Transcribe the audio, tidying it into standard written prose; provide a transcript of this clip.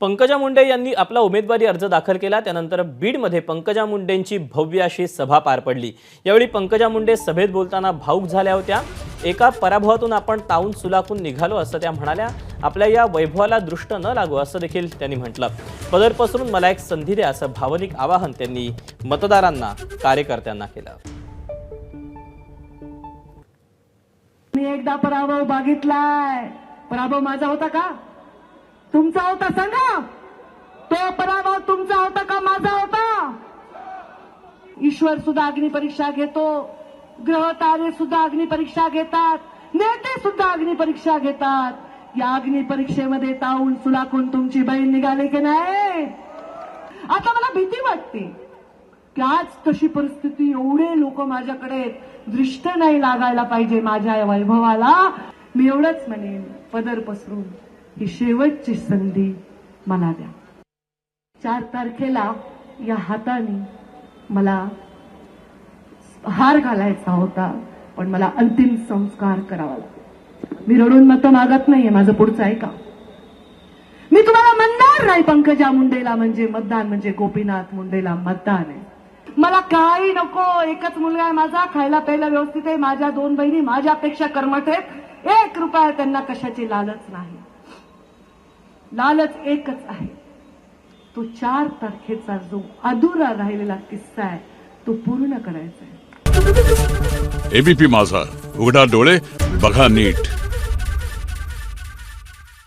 पंकजा मुंडे यांनी आपला उमेदवारी अर्ज दाखल केला। त्यानंतर बीडमध्ये पंकजा मुंडेंची भव्य अशी सभा पार पडली। यावेळी पंकजा मुंडे सभेत बोलताना भावुक झाल्या होत्या। एका पराभवातून आपण तावून सुलाखून निघालो असं त्या म्हणाल्या। आपल्या या वैभवाला दृष्ट न लागो असं देखील त्यांनी म्हटलं। पदर पसरून मला एक संधी द्या असं भावनिक आवाहन त्यांनी मतदारांना कार्यकर्त्यांना केलं। मी एकदा पराभव बघितलाय। पराभव माझा होता का तुमचा होता? सांगा, तो पराभव तुमचा होता का माझा होता? ईश्वर सुद्धा अग्निपरीक्षा घेतो, ग्रह तारे सुद्धा अग्निपरीक्षा घेतात, नेते सुद्धा अग्निपरीक्षा घेतात। या अग्निपरीक्षेमध्ये तावून सुलाखून तुमची बहीण निघाली की नाही? आता मला भीती वाटते की आज तशी परिस्थिती, एवढे लोक माझ्याकडे दृष्ट नाही लागायला पाहिजे माझ्या या वैभवाला। मी एवढंच म्हणेन, पदर पसरून ही शेवटची संधी मला द्या। 4 तारखेला या हाताने मला हार घालायचा होता, पण मला अंतिम संस्कार करावा लागला। मी रडून मत मागत नाहीये, माझं पुढचं ऐका। मी तुम्हाला म्हणणार नाही पंकजा मुंडेला म्हणजे मतदान म्हणजे गोपीनाथ मुंडेला मतदान आहे। मला काही नको, एकच मुलगा आहे माझा, खायला प्यायला व्यवस्थित आहे, माझ्या 2 बहिणी माझ्यापेक्षा कर्मठ आहेत, 1 रुपया त्यांना कशाची लालच नाही। लालच एकच आहे, तो 4 तारखेचा जो अधुरा राहिलेला किस्सा आहे तो पूर्ण करायचा आहे। एबीपी माझा, उघडा डोळे बघा नीट।